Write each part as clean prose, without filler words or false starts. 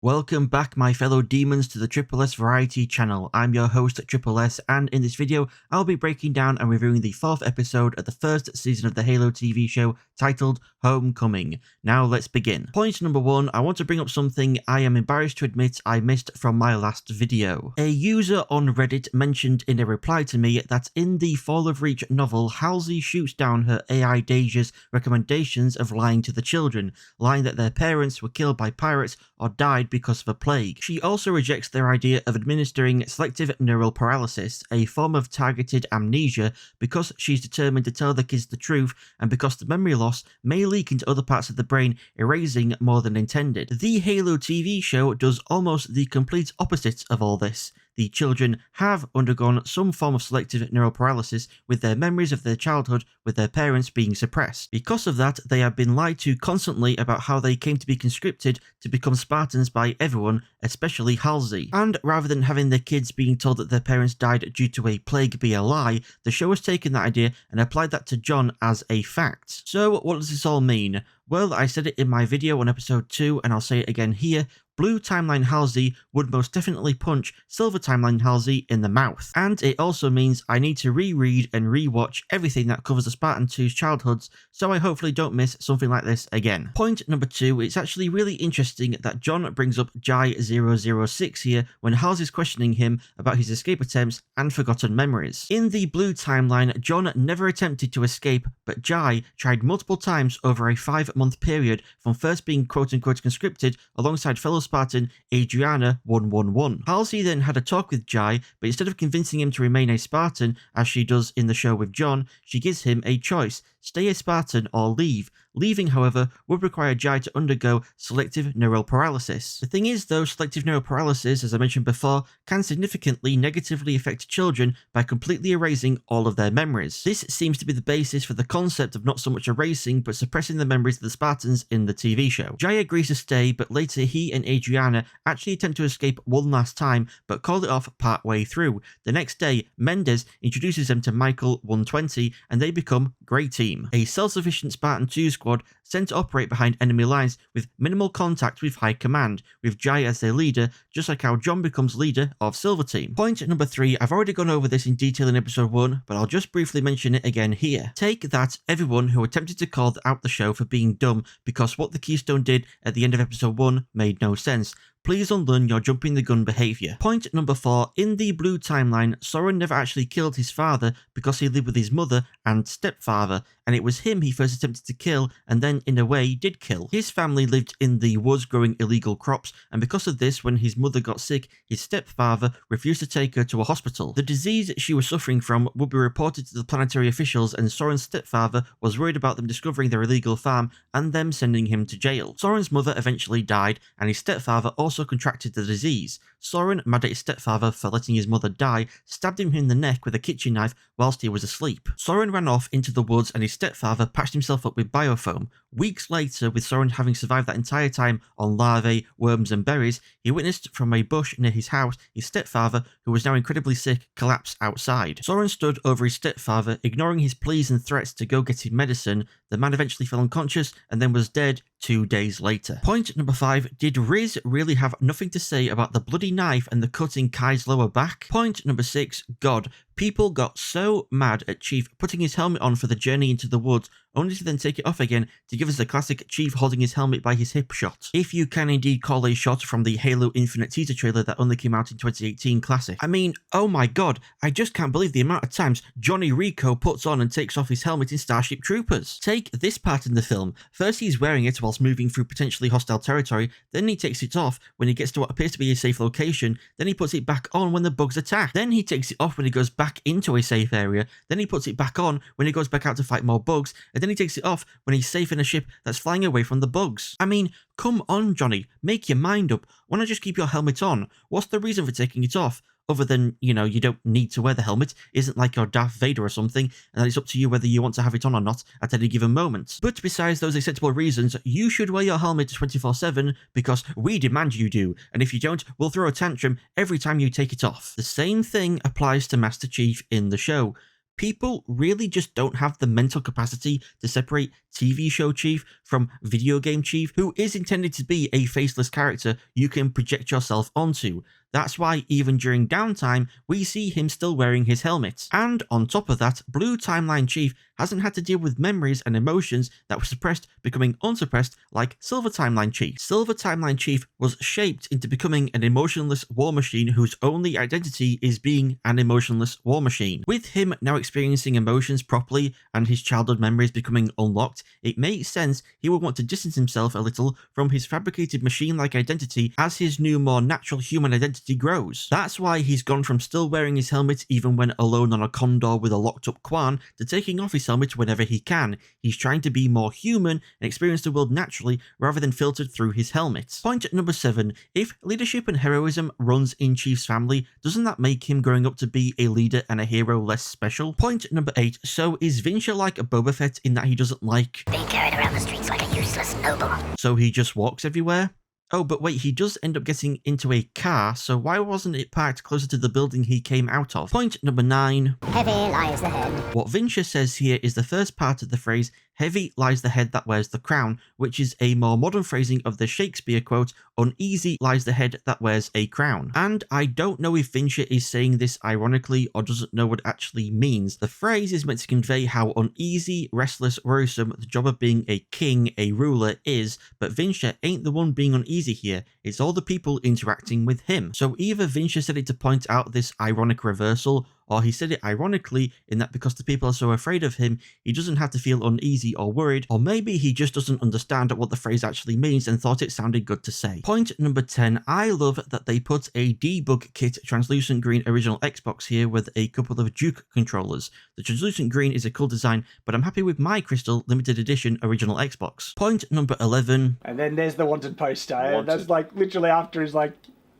Welcome back, my fellow demons, to the Triple S Variety channel. I'm your host, Triple S, and in this video, I'll be breaking down and reviewing the 4th episode of the 1st season of the Halo TV show, titled Homecoming. Now let's begin. Point number 1, I want to bring up something I am embarrassed to admit I missed from my last video. A user on Reddit mentioned in a reply to me that in the Fall of Reach novel, Halsey shoots down her AI Deja's recommendations of lying to the children, lying that their parents were killed by pirates or died because of a plague. She also rejects their idea of administering selective neural paralysis, a form of targeted amnesia, because she's determined to tell the kids the truth and because the memory loss may leak into other parts of the brain, erasing more than intended. The Halo TV show does almost the complete opposite of all this. The children have undergone some form of selective neuroparalysis, with their memories of their childhood with their parents being suppressed. Because of that, they have been lied to constantly about how they came to be conscripted to become Spartans by everyone, especially Halsey. And rather than having their kids being told that their parents died due to a plague be a lie, the show has taken that idea and applied that to John as a fact. So what does this all mean? Well, I said it in my video on episode 2 and I'll say it again here. Blue Timeline Halsey would most definitely punch Silver Timeline Halsey in the mouth. And it also means I need to reread and rewatch everything that covers the Spartan 2's childhoods, so I hopefully don't miss something like this again. Point number 2, it's actually really interesting that John brings up Jai-006 here when Halsey's questioning him about his escape attempts and forgotten memories. In the Blue Timeline, John never attempted to escape, but Jai tried multiple times over a 5-month period from first being quote-unquote conscripted alongside fellow Spartan Adriana 111. Halsey then had a talk with Jai, but instead of convincing him to remain a Spartan, as she does in the show with John, she gives him a choice: stay a Spartan or leave. Leaving, however, would require Jai to undergo selective neural paralysis. The thing is, though, selective neural paralysis, as I mentioned before, can significantly negatively affect children by completely erasing all of their memories. This seems to be the basis for the concept of not so much erasing, but suppressing the memories of the Spartans in the TV show. Jai agrees to stay, but later he and Adriana actually attempt to escape one last time, but call it off partway through. The next day, Mendez introduces them to Michael 120, and they become Grey Team, a self-sufficient Spartan 2 squad sent to operate behind enemy lines with minimal contact with high command, with Jai as their leader, just like how John becomes leader of Silver Team. Point number 3, I've already gone over this in detail in episode 1, but I'll just briefly mention it again here. Take that everyone who attempted to call out the show for being dumb because what the Keystone did at the end of episode 1 made no sense. Please unlearn your jumping the gun behaviour. Point number 4, in the Blue Timeline, Soren never actually killed his father because he lived with his mother and stepfather, and it was him he first attempted to kill and then in a way did kill. His family lived in the woods growing illegal crops, and because of this, when his mother got sick, his stepfather refused to take her to a hospital. The disease she was suffering from would be reported to the planetary officials, and Soren's stepfather was worried about them discovering their illegal farm and them sending him to jail. Soren's mother eventually died, and his stepfather also contracted the disease. Soren, mad at his stepfather for letting his mother die, stabbed him in the neck with a kitchen knife whilst he was asleep. Soren ran off into the woods and his stepfather patched himself up with biofoam. Weeks later, with Soren having survived that entire time on larvae, worms and berries, he witnessed from a bush near his house his stepfather, who was now incredibly sick, collapse outside. Soren stood over his stepfather, ignoring his pleas and threats to go get him medicine. The man eventually fell unconscious and then was dead 2 days later. Point number 5, did Riz really have nothing to say about the bloody knife and the cut in Kai's lower back? Point number 6, God. People got so mad at Chief putting his helmet on for the journey into the woods, only to then take it off again to give us the classic Chief holding his helmet by his hip shot. If you can indeed call a shot from the Halo Infinite teaser trailer that only came out in 2018 classic. I mean, oh my god, I just can't believe the amount of times Johnny Rico puts on and takes off his helmet in Starship Troopers. Take this part in the film. First he's wearing it whilst moving through potentially hostile territory, then he takes it off when he gets to what appears to be a safe location, then he puts it back on when the bugs attack, then he takes it off when he goes back into a safe area, then he puts it back on when he goes back out to fight more bugs, and then he takes it off when he's safe in a ship that's flying away from the bugs. I mean, come on Johnny, make your mind up. Why not just keep your helmet on? What's the reason for taking it off? Other than, you know, you don't need to wear the helmet, isn't like you're Darth Vader or something, and that it's up to you whether you want to have it on or not at any given moment. But besides those acceptable reasons, you should wear your helmet 24/7 because we demand you do, and if you don't, we'll throw a tantrum every time you take it off. The same thing applies to Master Chief in the show. People really just don't have the mental capacity to separate TV show Chief from video game Chief, who is intended to be a faceless character you can project yourself onto. That's why even during downtime, we see him still wearing his helmet. And on top of that, Blue Timeline Chief hasn't had to deal with memories and emotions that were suppressed becoming unsuppressed like Silver Timeline Chief. Silver Timeline Chief was shaped into becoming an emotionless war machine whose only identity is being an emotionless war machine. With him now experiencing emotions properly and his childhood memories becoming unlocked, it makes sense he would want to distance himself a little from his fabricated machine-like identity as his new, more natural human identity grows. That's why he's gone from still wearing his helmet even when alone on a condor with a locked up Kwan to taking off his helmet whenever he can. He's trying to be more human and experience the world naturally rather than filtered through his helmet. Point number 7. If leadership and heroism runs in Chief's family, doesn't that make him growing up to be a leader and a hero less special? Point number 8. So is Vinsha like a Boba Fett in that he doesn't like being carried around the streets like a useless noble? So he just walks everywhere? Oh, but wait, he does end up getting into a car, so why wasn't it parked closer to the building he came out of? Point number 9. Heavy lies the head. What Vinsha says here is the first part of the phrase, heavy lies the head that wears the crown, which is a more modern phrasing of the Shakespeare quote, uneasy lies the head that wears a crown. And I don't know if Vinsha is saying this ironically or doesn't know what it actually means. The phrase is meant to convey how uneasy, restless, worrisome the job of being a king, a ruler is, but Vinsha ain't the one being uneasy here, it's all the people interacting with him. So either Vinsha said it to point out this ironic reversal, or he said it ironically in that because the people are so afraid of him, he doesn't have to feel uneasy or worried, or maybe he just doesn't understand what the phrase actually means and thought it sounded good to say. Point number 10, I love that they put a debug kit translucent green original Xbox here with a couple of Duke controllers. The translucent green is a cool design, but I'm happy with my crystal limited edition original Xbox. Point number 11. And then there's the wanted poster, and that's like literally after he's like,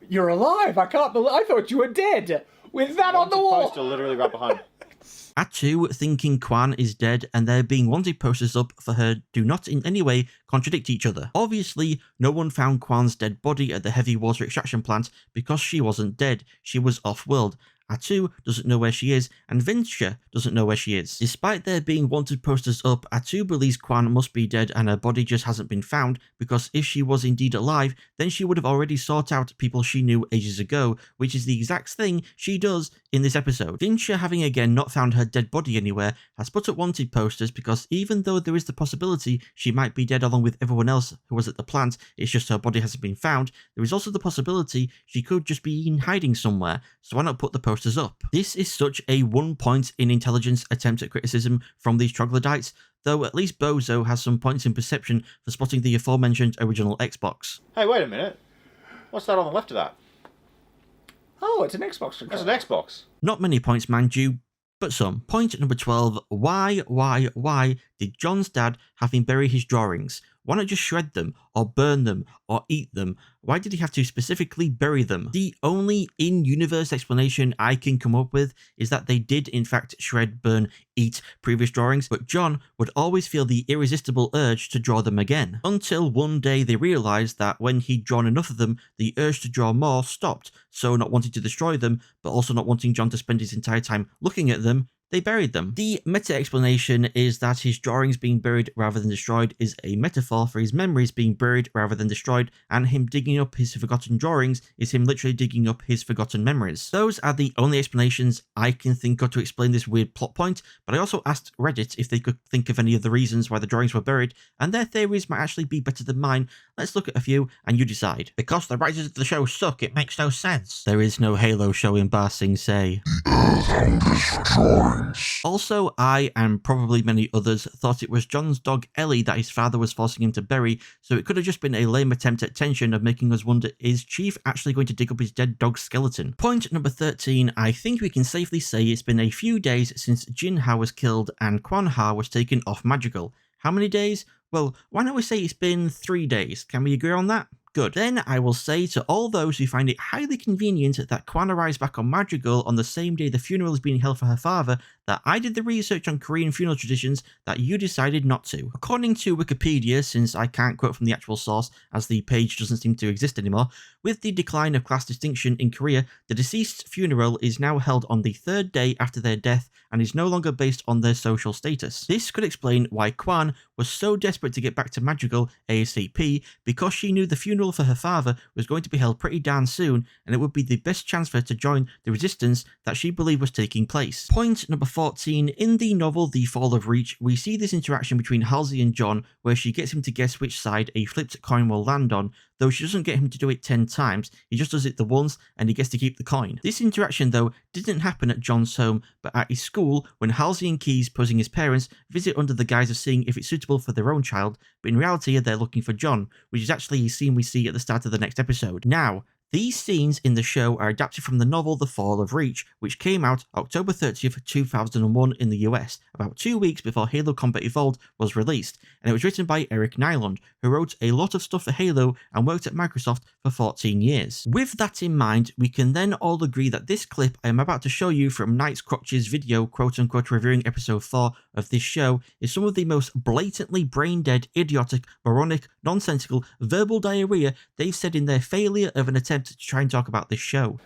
"You're alive, I can't believe, I thought you were dead." With that on the wall! Poster literally right behind. Atu thinking Kwan is dead and there being wanted posters up for her do not in any way contradict each other. Obviously, no one found Kwan's dead body at the heavy water extraction plant because she wasn't dead, she was off-world. Atu doesn't know where she is, and Vinsha doesn't know where she is. Despite there being wanted posters up, Atu believes Kwan must be dead and her body just hasn't been found, because if she was indeed alive, then she would have already sought out people she knew ages ago, which is the exact thing she does in this episode. Vinsha, having again not found her dead body anywhere, has put up wanted posters because even though there is the possibility she might be dead along with everyone else who was at the plant, it's just her body hasn't been found, there is also the possibility she could just be in hiding somewhere, so why not put the posters up? This is such a 1 point in intelligence attempt at criticism from these troglodytes, though at least Bozo has some points in perception for spotting the aforementioned original Xbox. Hey, wait a minute. What's that on the left of that? Oh, it's an Xbox controller. That's an Xbox. Not many points, mind you, but some. Point number 12. Why did John's dad have him bury his drawings? Why not just shred them, or burn them, or eat them? Why did he have to specifically bury them? The only in-universe explanation I can come up with is that they did in fact shred, burn, eat previous drawings, but John would always feel the irresistible urge to draw them again. Until one day they realised that when he'd drawn enough of them, the urge to draw more stopped, so not wanting to destroy them, but also not wanting John to spend his entire time looking at them, they buried them. The meta-explanation is that his drawings being buried rather than destroyed is a metaphor for his memories being buried rather than destroyed, and him digging up his forgotten drawings is him literally digging up his forgotten memories. Those are the only explanations I can think of to explain this weird plot point, but I also asked Reddit if they could think of any of the reasons why the drawings were buried, and their theories might actually be better than mine. Let's look at a few, and you decide. Because the writers of the show suck, it makes no sense. There is no Halo show in Ba Sing Se. Also, I, and probably many others, thought it was John's dog Ellie that his father was forcing him to bury, so it could have just been a lame attempt at tension of making us wonder, is Chief actually going to dig up his dead dog's skeleton? Point number 13, I think we can safely say it's been a few days since Jin Ha was killed and Kwan Ha was taken off Magical. How many days? Well, why don't we say it's been 3 days? Can we agree on that? Good. Then I will say to all those who find it highly convenient that Kwan arrives back on Madrigal on the same day the funeral is being held for her father, that I did the research on Korean funeral traditions that you decided not to. According to Wikipedia, since I can't quote from the actual source as the page doesn't seem to exist anymore, with the decline of class distinction in Korea, the deceased's funeral is now held on the third day after their death and is no longer based on their social status. This could explain why Kwan was so desperate to get back to Madrigal ASAP, because she knew the funeral for her father was going to be held pretty darn soon, and it would be the best chance for her to join the resistance that she believed was taking place. Point number 14. In the novel The Fall of Reach, we see this interaction between Halsey and John, where she gets him to guess which side a flipped coin will land on, though she doesn't get him to do it 10 times, he just does it the once and he gets to keep the coin. This interaction though didn't happen at John's home, but at his school, when Halsey and Keys, posing his parents, visit under the guise of seeing if it's suitable for their own child, but in reality they're looking for John, which is actually a scene we see at the start of the next episode. Now, these scenes in the show are adapted from the novel The Fall of Reach, which came out October 30th, 2001 in the US, about 2 weeks before Halo Combat Evolved was released, and it was written by Eric Nyland, who wrote a lot of stuff for Halo and worked at Microsoft for 14 years. With that in mind, we can then all agree that this clip I am about to show you from Knight's Crotch's video, quote-unquote reviewing episode 4 of this show, is some of the most blatantly brain-dead, idiotic, moronic, nonsensical, verbal diarrhea they've said in their failure of an attempt to try and talk about this show.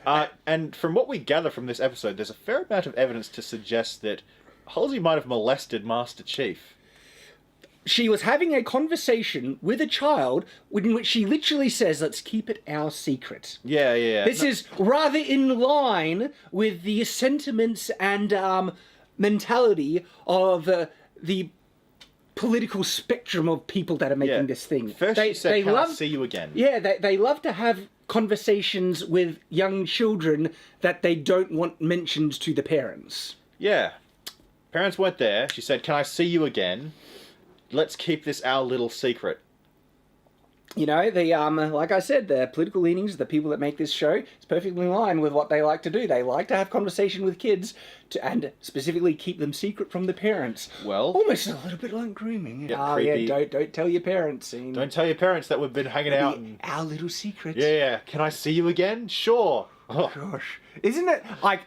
And from what we gather from this episode, there's a fair amount of evidence to suggest that Halsey might have molested Master Chief. She was having a conversation with a child in which she literally says, let's keep it our secret. Yeah. This is rather in line with the sentiments and mentality of the political spectrum of people that are making this thing. First she said, can I see you again? Yeah, they love to have conversations with young children that they don't want mentioned to the parents. Yeah. Parents weren't there. She said, can I see you again? Let's keep this our little secret. You know, like I said, the political leanings of the people that make this show is perfectly in line with what they like to do. They like to have conversation with kids and specifically keep them secret from the parents. Well, almost a little bit like grooming. Creepy. Yeah, don't tell your parents. Don't tell your parents that we've been hanging out. Our little secret. Yeah. Can I see you again? Sure. Oh gosh, isn't it like?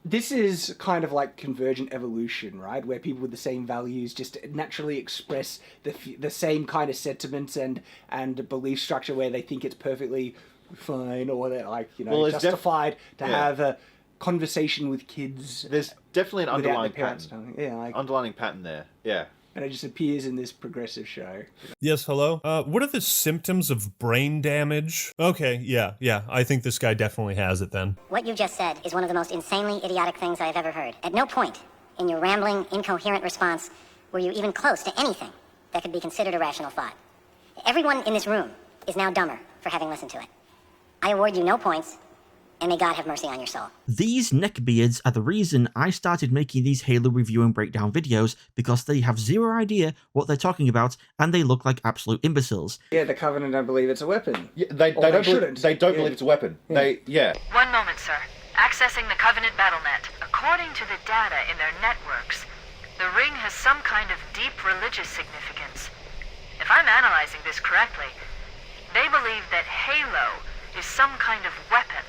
This is kind of like convergent evolution, right? Where people with the same values just naturally express the same kind of sentiments and belief structure where they think it's perfectly fine or they're like, you know, justified to have a conversation with kids. There's definitely an underlying pattern. Yeah, like, underlying pattern there. Yeah. And it just appears in this progressive show. Yes, hello? What are the symptoms of brain damage? Okay, yeah, I think this guy definitely has it then. What you just said is one of the most insanely idiotic things I have ever heard. At no point in your rambling, incoherent response were you even close to anything that could be considered a rational thought. Everyone in this room is now dumber for having listened to it. I award you no points, and may God have mercy on your soul. These neckbeards are the reason I started making these Halo review and breakdown videos, because they have zero idea what they're talking about and they look like absolute imbeciles. Yeah, the Covenant don't believe it's a weapon. Yeah, they don't believe it's a weapon. Yeah. One moment, sir. Accessing the Covenant BattleNet. According to the data in their networks, the ring has some kind of deep religious significance. If I'm analyzing this correctly, they believe that Halo is some kind of weapon.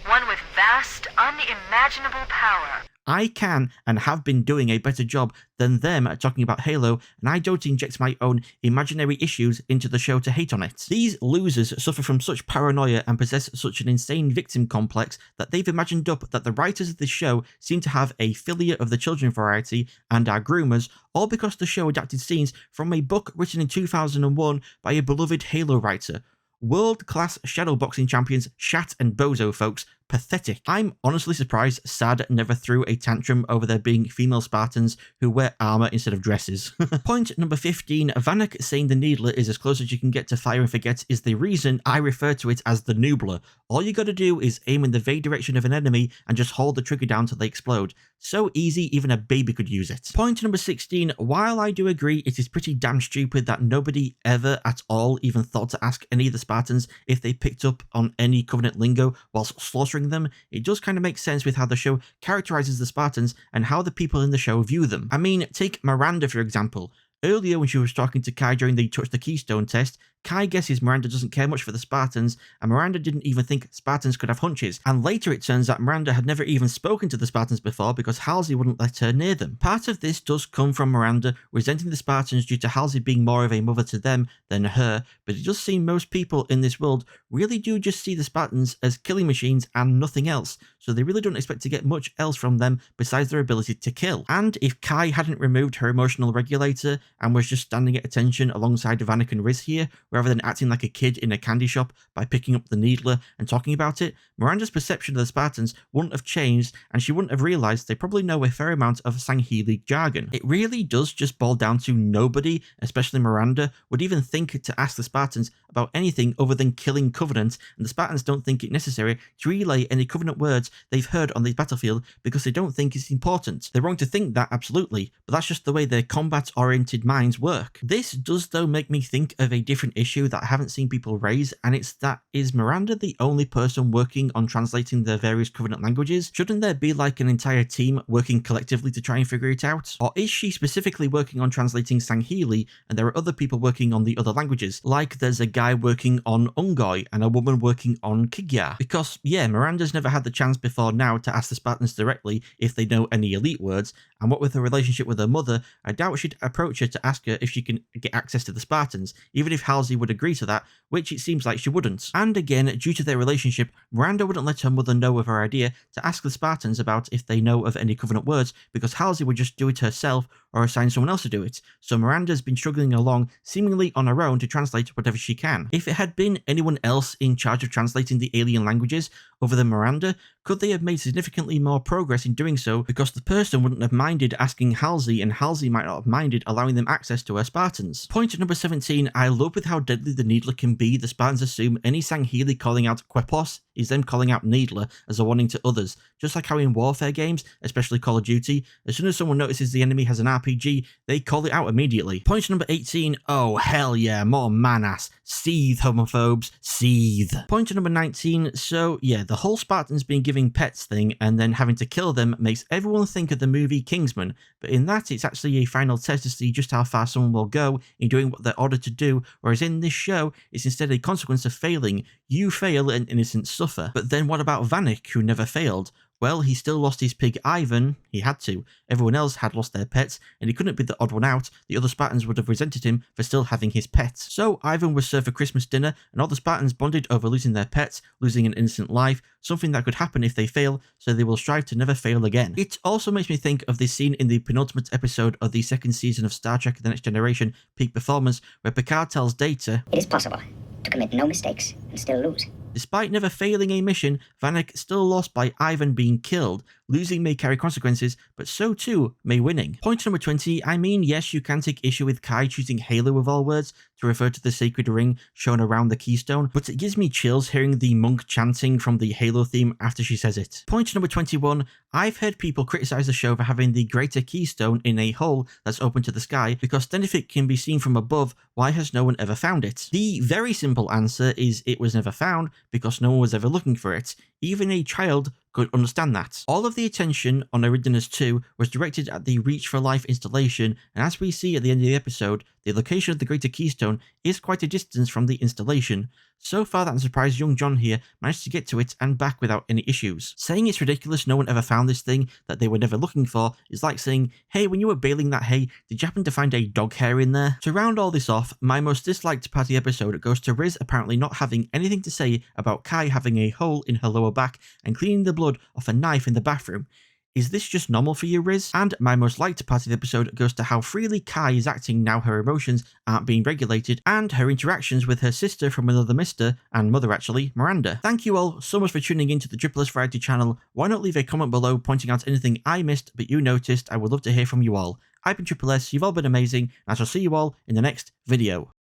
One with vast, unimaginable power. I can and have been doing a better job than them at talking about Halo, and I don't inject my own imaginary issues into the show to hate on it. These losers suffer from such paranoia and possess such an insane victim complex that they've imagined up that the writers of this show seem to have a failure of the children variety and are groomers, all because the show adapted scenes from a book written in 2001 by a beloved Halo writer. World-class shadowboxing champions Shat and Bozo, folks. Pathetic. I'm honestly surprised SAD never threw a tantrum over there being female Spartans who wear armor instead of dresses. Point number 15, Vanek saying the Needler is as close as you can get to Fire and Forget is the reason I refer to it as the Noobler. All you gotta do is aim in the vague direction of an enemy and just hold the trigger down till they explode. So easy, even a baby could use it. Point number 16, while I do agree it is pretty damn stupid that nobody ever at all even thought to ask any of the Spartans if they picked up on any Covenant lingo whilst slaughtering them, it does kind of make sense with how the show characterizes the Spartans and how the people in the show view them. I mean, take Miranda for example. Earlier when she was talking to Kai during the Touch the Keystone test, Kai guesses Miranda doesn't care much for the Spartans, and Miranda didn't even think Spartans could have hunches, and later it turns out Miranda had never even spoken to the Spartans before because Halsey wouldn't let her near them. Part of this does come from Miranda resenting the Spartans due to Halsey being more of a mother to them than her, but it does seem most people in this world really do just see the Spartans as killing machines and nothing else, so they really don't expect to get much else from them besides their ability to kill. And if Kai hadn't removed her emotional regulator and was just standing at attention alongside Vanek and Riz here, rather than acting like a kid in a candy shop by picking up the needler and talking about it, Miranda's perception of the Spartans wouldn't have changed, and she wouldn't have realised they probably know a fair amount of Sangheili jargon. It really does just boil down to nobody, especially Miranda, would even think to ask the Spartans about anything other than killing Covenant, and the Spartans don't think it necessary to relay any Covenant words they've heard on the battlefield because they don't think it's important. They're wrong to think that, absolutely, but that's just the way their combat-oriented minds work. This does though make me think of a different issue that I haven't seen people raise, and it's that, is Miranda the only person working on translating the various Covenant languages? Shouldn't there be like an entire team working collectively to try and figure it out? Or is she specifically working on translating Sangheili and there are other people working on the other languages? Like there's a guy working on Ungoi and a woman working on Kigya? Because yeah, Miranda's never had the chance before now to ask the Spartans directly if they know any elite words, and what with her relationship with her mother, I doubt she'd approach her to ask her if she can get access to the Spartans, even if Halsey would agree to that, which it seems like she wouldn't. And again, due to their relationship, Miranda wouldn't let her mother know of her idea to ask the Spartans about if they know of any Covenant words, because Halsey would just do it herself or assign someone else to do it, so Miranda's been struggling along seemingly on her own to translate whatever she can. If it had been anyone else in charge of translating the alien languages other than Miranda, could they have made significantly more progress in doing so, because the person wouldn't have minded asking Halsey and Halsey might not have minded allowing them access to her Spartans. Point number 17, I love with how deadly the Needler can be. The Spartans assume any Sangheili calling out Quepos is them calling out Needler as a warning to others, just like how in warfare games, especially Call of Duty, as soon as someone notices the enemy has an RPG, they call it out immediately. Point number 18, oh hell yeah, more man-ass. Seethe, homophobes, seethe. Point number 19, so yeah, the whole Spartans being given pets thing and then having to kill them makes everyone think of the movie Kingsman, but in that it's actually a final test to see just how far someone will go in doing what they're ordered to do, whereas in this show, it's instead a consequence of failing. You fail and innocents suffer. But then what about Vanek, who never failed? Well, he still lost his pig Ivan, he had to. Everyone else had lost their pets, and he couldn't be the odd one out. The other Spartans would have resented him for still having his pets. So Ivan was served for Christmas dinner, and all the Spartans bonded over losing their pets, losing an innocent life, something that could happen if they fail, so they will strive to never fail again. It also makes me think of this scene in the penultimate episode of the second season of Star Trek The Next Generation, Peak Performance, where Picard tells Data, It is possible to commit no mistakes and still lose. Despite never failing a mission, Vanek still lost by Ivan being killed. Losing may carry consequences, but so too may winning. Point number 20, I mean, yes, you can take issue with Kai choosing Halo of all words to refer to the sacred ring shown around the keystone, but it gives me chills hearing the monk chanting from the Halo theme after she says it. Point number 21, I've heard people criticize the show for having the greater keystone in a hole that's open to the sky, because then if it can be seen from above, why has no one ever found it? The very simple answer is it was never found because no one was ever looking for it. Even a child could understand that. All of the attention on Eridanus 2 was directed at the Reach for Life installation, and as we see at the end of the episode, the location of the Greater Keystone is quite a distance from the installation. So far that I'm surprised young John here managed to get to it and back without any issues. Saying it's ridiculous no one ever found this thing that they were never looking for is like saying, hey, when you were baling that hay, did you happen to find a dog hair in there? To round all this off, my most disliked part of the episode goes to Riz apparently not having anything to say about Kai having a hole in her lower back and cleaning the blood off a knife in the bathroom. Is this just normal for you, Riz? And my most liked part of the episode goes to how freely Kai is acting now her emotions aren't being regulated, and her interactions with her sister from another mister, and mother actually, Miranda. Thank you all so much for tuning in to the Triple S Variety channel. Why not leave a comment below pointing out anything I missed but you noticed? I would love to hear from you all. I've been Triple S, you've all been amazing, and I shall see you all in the next video.